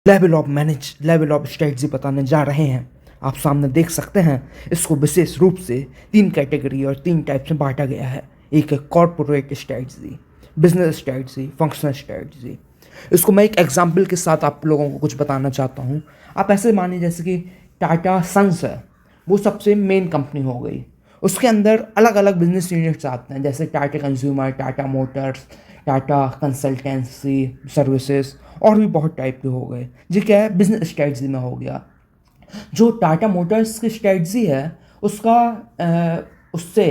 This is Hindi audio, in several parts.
लेवल ऑफ स्ट्रेटजी बताने जा रहे हैं। आप सामने देख सकते हैं, इसको विशेष रूप से 3 कैटेगरी और 3 टाइप में बांटा गया है। एक है corporate strategy, business strategy, functional strategy. इसको मैं एक एग्जाम्पल के साथ आप लोगों को कुछ बताना चाहता हूँ। आप ऐसे मानिए जैसे कि टाटा सन्स है, वो सबसे मेन कंपनी हो गई। उसके अंदर अलग अलग बिजनेस यूनिट्स आते हैं, जैसे Tata consumer, Tata motors, Tata consultancy services और भी बहुत टाइप के हो गए। जी क्या है, बिजनेस स्ट्रेटजी में हो गया। जो टाटा मोटर्स की स्ट्रेटजी है उसका उससे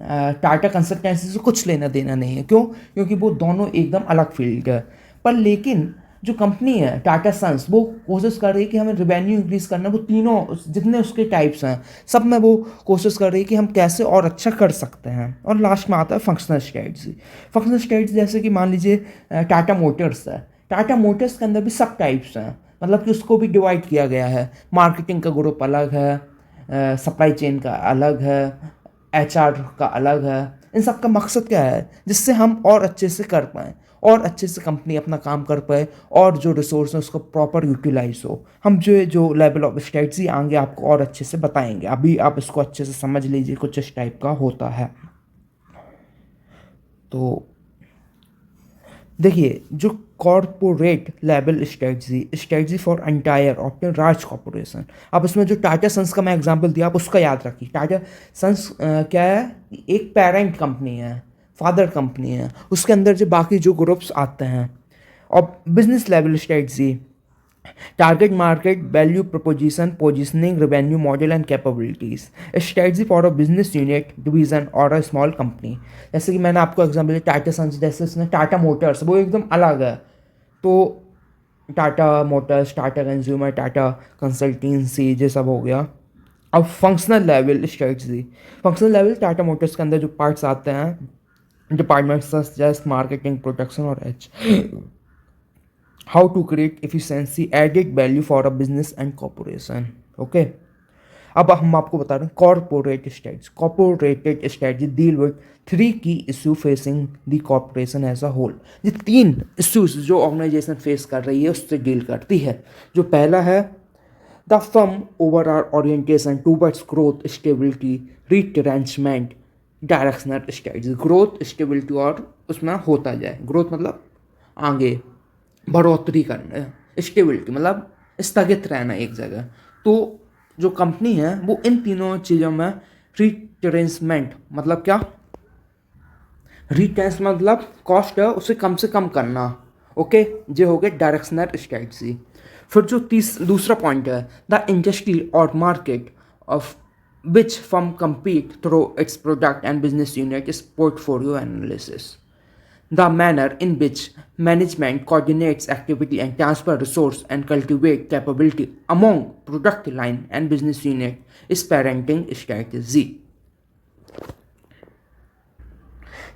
टाटा कंसल्टेंसी से कुछ लेना देना नहीं है। क्यों? क्योंकि वो दोनों एकदम अलग फील्ड है। पर लेकिन जो कंपनी है टाटा सन्स, वो कोशिश कर रही है कि हमें रिवेन्यू इंक्रीज करना। वो तीनों जितने उसके टाइप्स हैं सब में वो कोशिश कर रही है कि हम कैसे और अच्छा कर सकते हैं। और लास्ट में आता है फंक्शनल स्ट्रेटजी। फंक्शनल स्ट्रेटजी जैसे कि मान लीजिए टाटा मोटर्स है। टाटा मोटर्स के अंदर भी सब टाइप्स हैं, मतलब कि उसको भी डिवाइड किया गया है। मार्केटिंग का ग्रुप अलग है, सप्लाई चेन का अलग है, एचआर का अलग है। इन सब का मकसद क्या है? जिससे हम और अच्छे से कर पाएँ और अच्छे से कंपनी अपना काम कर पाए और जो रिसोर्स है उसको प्रॉपर यूटिलाइज हो। हम जो लेवल ऑफ स्ट्रेटजी आगे आपको और अच्छे से बताएंगे। अभी आप इसको अच्छे से समझ लीजिए, कुछ इस टाइप का होता है। तो देखिए, जो corporate level strategy for entire ऑप्टन राज कॉरपोरेशन। अब इसमें जो टाटा सन्स का मैं एग्जांपल दिया, आप उसका याद रखिए। टाटा सन्स क्या है? एक पेरेंट कंपनी है, फादर कंपनी है। उसके अंदर जो बाकी जो ग्रुप्स आते हैं। और business level strategy, target market, value preposition, positioning, revenue model and capabilities. Strategy for a business unit, division और अ स्मॉल कंपनी। जैसे कि मैंने आपको एग्जाम्पल दिया टाटा सन्स, जैसे इसमें टाटा मोटर्स, वो एकदम अलग है। तो Tata motors, Tata consumer, Tata consultancy, ये सब हो गया। अब functional level strategy. Functional level Tata motors के अंदर जो पार्ट्स आते हैं, डिपार्टमेंट्स जैसे मार्केटिंग, प्रोडक्शन और H, how to create efficiency, added value for a business and corporation. Okay, अब हम आपको बता रहे हैं corporate strategy. Corporated strategy deal with 3 key issue facing the corporation as a whole. ये 3 इश्यूज जो ऑर्गेनाइजेशन फेस कर रही है उससे डील करती है। जो पहला है the firm overall orientation towards growth, stability, retrenchment, directional strategy. Growth, stability और उसमें होता जाए। ग्रोथ मतलब आगे बढ़ोतरी करना, स्टेबिलिटी मतलब स्थगित रहना एक जगह। तो जो कंपनी है वो इन तीनों चीज़ों में रिट्रेंचमेंट मतलब क्या? रिटेंस मतलब कॉस्ट है उसे कम से कम करना। ओके, ये हो गया डायरेक्शनल स्ट्रेटजी। फिर जो दूसरा पॉइंट है द इंडस्ट्री और market of which firm compete through it's product and business unit is portfolio analysis. The manner in which management coordinates activity and transfer resource and cultivate capability among product line and business unit is parenting strategy।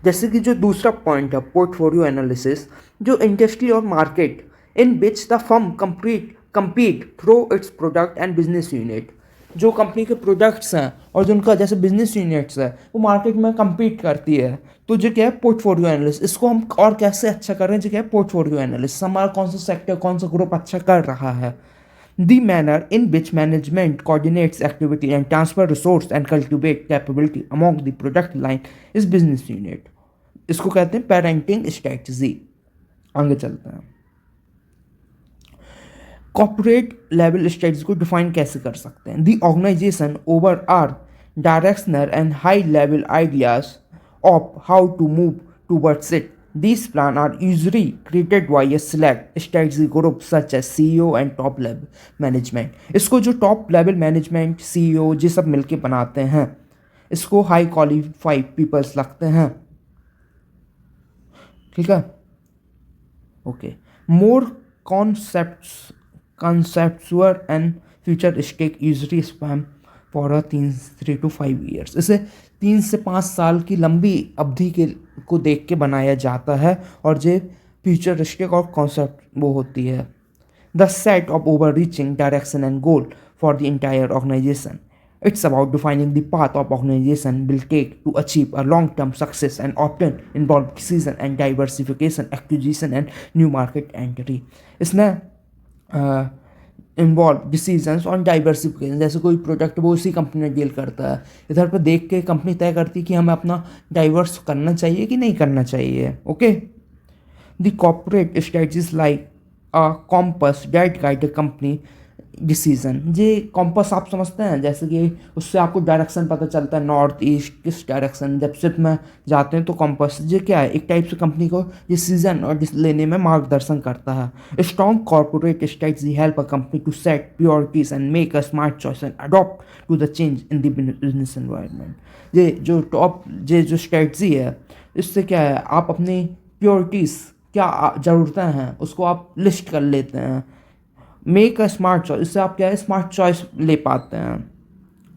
जैसे कि जो दूसरा पॉइंट है पोर्टफोलियो एनालिसिस, जो इंडस्ट्री और market in which the firm compete through it's product and business unit. जो कंपनी के प्रोडक्ट्स हैं और जो उनका जैसे बिजनेस यूनिट्स है वो मार्केट में compete करती है। तो जो क्या है पोर्टफोलियो एनालिसिस। इसको हम और कैसे अच्छा कर रहे हैं, जो क्या है पोर्टफोलियो एनालिसिस। हमारा कौन सा सेक्टर, कौन सा ग्रुप अच्छा कर रहा है। The manner in which management coordinates activity and transfer resource and cultivate capability among the product line is business unit। इसको कहते हैं पेरेंटिंग स्ट्रेटजी। आगे चलते हैं। कॉर्पोरेट लेवल स्ट्रेटजी को डिफाइन कैसे कर सकते हैं? द ऑर्गेनाइजेशन ओवर आर directional and high level ideas of how to move towards it. These plans are usually created by a select strategy group such as CEO and top level management। इसको जो टॉप लेवल मैनेजमेंट, CEO ये सब मिलके बनाते हैं। इसको हाई क्वालिफाइड पीपल्स लगते हैं। ठीक है, okay. More conceptual and futuristic usually span for a 3 to 5 years। इसे 3 से 5 साल की लंबी अवधि के को देख के बनाया जाता है और ये फ्यूचरिस्टिक और कॉन्सेप्ट वो होती है। The set of overarching direction and goal for the entire organisation. It's about defining the path of organization will take to achieve a long-term success and often involve decision and diversification, acquisition and new market entry। इसमें इन्वॉल्व डिसीजंस ऑन डाइवर्सिफिकेशन, जैसे कोई प्रोडक्ट वो उसी कंपनी में डील करता है, इधर पर देख के कंपनी तय करती है कि हमें अपना डाइवर्स करना चाहिए कि नहीं करना चाहिए. Okay. The corporate strategies like a compass that guide the company decision. ये कॉम्पस आप समझते हैं, जैसे कि उससे आपको डायरेक्शन पता चलता है, नॉर्थ ईस्ट किस डायरेक्शन जब शिप में जाते हैं तो कॉम्पस ये क्या है, एक टाइप से कंपनी को डिसीजन और लेने में मार्गदर्शन करता है. Strong corporate strategy help a company to set priorities and make a smart choice and adopt to the change in the business environment. ये जो स्ट्रेटजी है, इससे क्या है, आप अपनी प्रियोरिटीज़ क्या ज़रूरतें हैं उसको आप लिस्ट कर लेते हैं. मेक अ स्मार्ट चॉइस, इससे आप क्या है स्मार्ट चॉइस ले पाते हैं.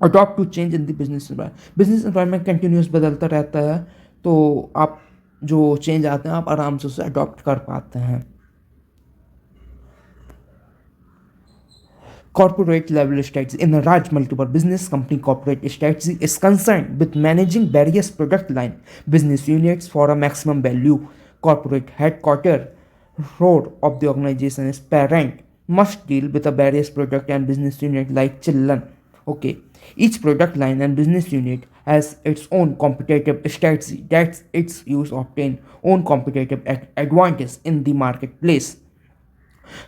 Adopt to change in the business environment continuous बदलता रहता है, तो आप जो चेंज आते हैं आप आराम से उसे अडॉप्ट कर पाते हैं. Corporate level strategy in a large multiple business company, corporate strategy is concerned with managing various product line business units for a maximum value. Corporate headquarter role of the organization is parent must deal with a various product and business unit like children. Okay, each product line and business unit has its own competitive strategy that's its use obtain own competitive advantage in the marketplace.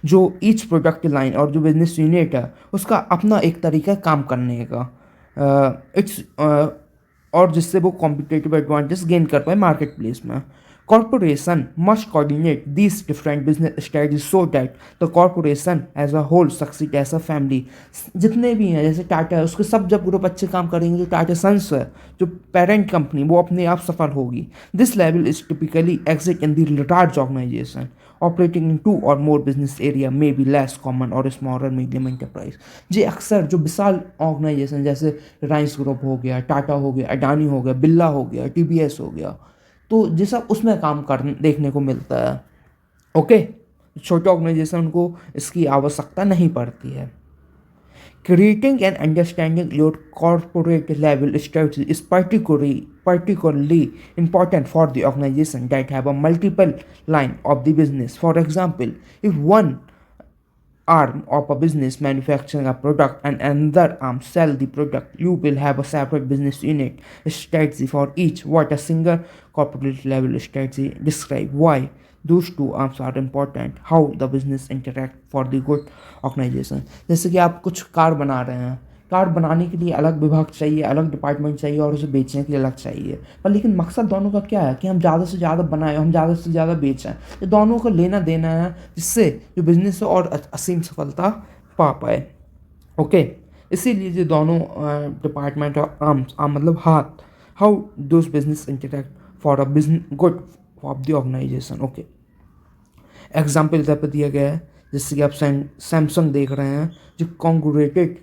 जो ईच प्रोडक्ट लाइन और जो बिजनेस यूनिट है उसका अपना एक तरीका है काम करने का. इट्स और जिससे वो कॉम्पिटेटिव एडवांटेज गेन कर पाए मार्केट प्लेस में. Corporation must coordinate these different business strategies so that the corporation as a whole succeed as a family. जितने भी हैं जैसे टाटा है, उसके सब जब ग्रुप अच्छे काम करेंगे, जो टाटा सन्स है जो पेरेंट कंपनी, वो अपने आप सफल होगी. This level is typically exist in the large organisation. Operating in 2 or more business area may be less common or smaller medium enterprise. ये अक्सर जो विशाल ऑर्गेनाइजेशन जैसे रिलायंस ग्रुप हो गया, टाटा हो गया, अडानी हो गया, बिरला हो गया, टीबीएस हो गया, तो ये सब उसमें काम कर देखने को मिलता है. ओके. छोटे ऑर्गेनाइजेशन को इसकी आवश्यकता नहीं पड़ती है. Creating and understanding your corporate level strategy is particularly important for the organization that have a multiple line of the business. For example, if one arm of a business manufacturing a product and another arm sell the product, you will have a separate business unit strategy for each. What a single corporate level strategy describe why those two arms are important, how the business interact for the good organization. जैसे कि आप कुछ कार बना रहे हैं, कार बनाने के लिए अलग विभाग चाहिए, अलग डिपार्टमेंट चाहिए और उसे बेचने के लिए अलग चाहिए, पर लेकिन मकसद दोनों का क्या है कि हम ज़्यादा से ज़्यादा बनाएं, हम ज़्यादा से ज़्यादा बेचें. ये दोनों को लेना देना है जिससे जो बिजनेस है और असीम सफलता पा पाए. ओके. इसीलिए जो दोनों डिपार्टमेंट और आर्म्स, आर्म मतलब हाथ, how those business interact for a business good of the organisation. Okay. Example इधर पर दिया गया है, जैसे कि आप सैमसंग देख रहे हैं जो congregated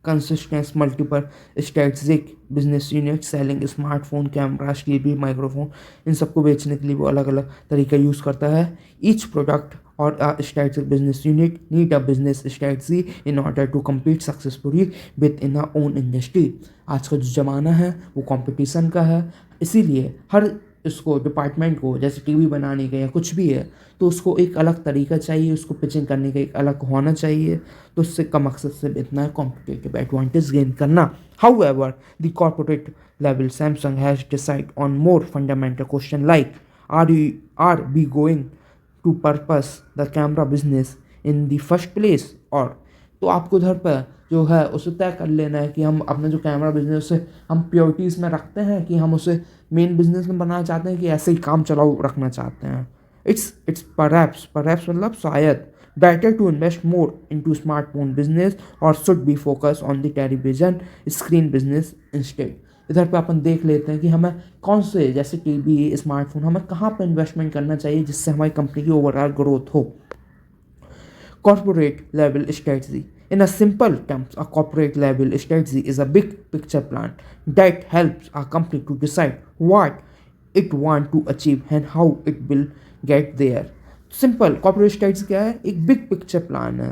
consistence multiple strategic business unit selling smartphone, cameras, TV, microphone, इन सबको बेचने के लिए वो अलग अलग तरीका यूज़ करता है. Each product or strategic business unit need a business strategy in order to compete successfully within a own industry. आज का जो ज़माना है वो कंपटीशन का है, इसीलिए हर इसको डिपार्टमेंट को, जैसे टीवी बनाने का या कुछ भी है, तो उसको एक अलग तरीका चाहिए, उसको पिचिंग करने का एक अलग होना चाहिए. तो उससे का मकसद सिर्फ इतना है कॉम्पिटेटिव एडवांटेज गेन करना. However the corporate level Samsung has decide on more fundamental question like are we going to purpose the camera business in the first place. और तो आपको उधर पर जो है उसे तय कर लेना है कि हम अपना जो कैमरा बिजनेस उसे हम प्योरिटीज़ में रखते हैं कि हम उसे मेन बिजनेस में बनाना चाहते हैं कि ऐसे ही काम चलाऊ रखना चाहते हैं. इट्स परहैप्स मतलब शायद better to invest more into smartphone business और should be focus on the television screen business instead. इधर पे अपन देख लेते हैं कि हमें कौन से, जैसे टीवी, स्मार्टफोन, हमें कहाँ पर इन्वेस्टमेंट करना चाहिए जिससे हमारी कंपनी की ओवरऑल ग्रोथ हो. Corporate level strategy. In a simple terms, a corporate level strategy is a big picture plan that helps a company to decide what it want to achieve and how it will get there. Simple corporate strategy क्या है? एक big picture plan है.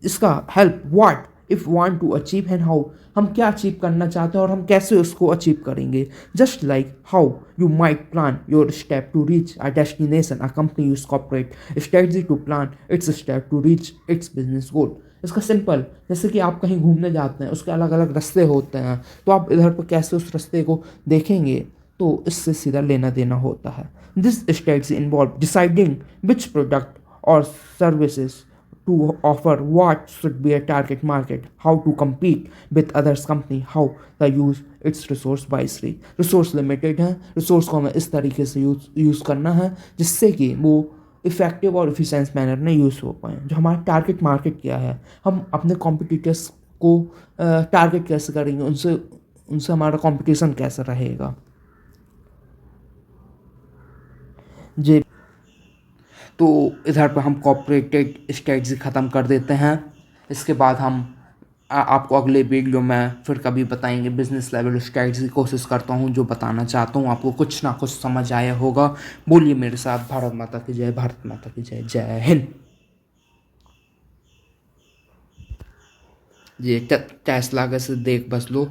इसका help what if want to achieve and how, हम क्या अचीव करना चाहते हैं और हम कैसे उसको अचीव करेंगे. Just like how you might plan your step to reach a destination, a company use corporate strategy to plan its step to reach its business goal. इसका सिंपल, जैसे कि आप कहीं घूमने जाते हैं, उसके अलग अलग रास्ते होते हैं, तो आप इधर पर कैसे उस रास्ते को देखेंगे, तो इससे सीधा लेना देना होता है. This strategy involve deciding which product और services to offer, what should be a target market, how to compete with others company, how to use its resource wisely. Resource limited है, रिसोर्स को हमें इस तरीके से यूज़ करना है जिससे कि वो इफ़ेक्टिव और इफ़िशेंस मैनर में यूज़ हो पाए. जो हमारा टारगेट मार्केट क्या है, हम अपने कॉम्पिटिटर्स को टारगेट कैसे करेंगे, उनसे उनसे हमारा कंपटीशन कैसा रहेगा. जी, तो इधर पर हम कॉर्पोरेटेड स्ट्रेटजी ख़त्म कर देते हैं. इसके बाद हम आपको अगले वीडियो में फिर कभी बताएंगे बिजनेस लेवल स्ट्रेटजी. कोशिश करता हूँ जो बताना चाहता हूँ आपको कुछ ना कुछ समझ आया होगा. बोलिए मेरे साथ, भारत माता की जय, भारत माता की जय, जय हिंद. ये टेस्ला का से देख बस लो.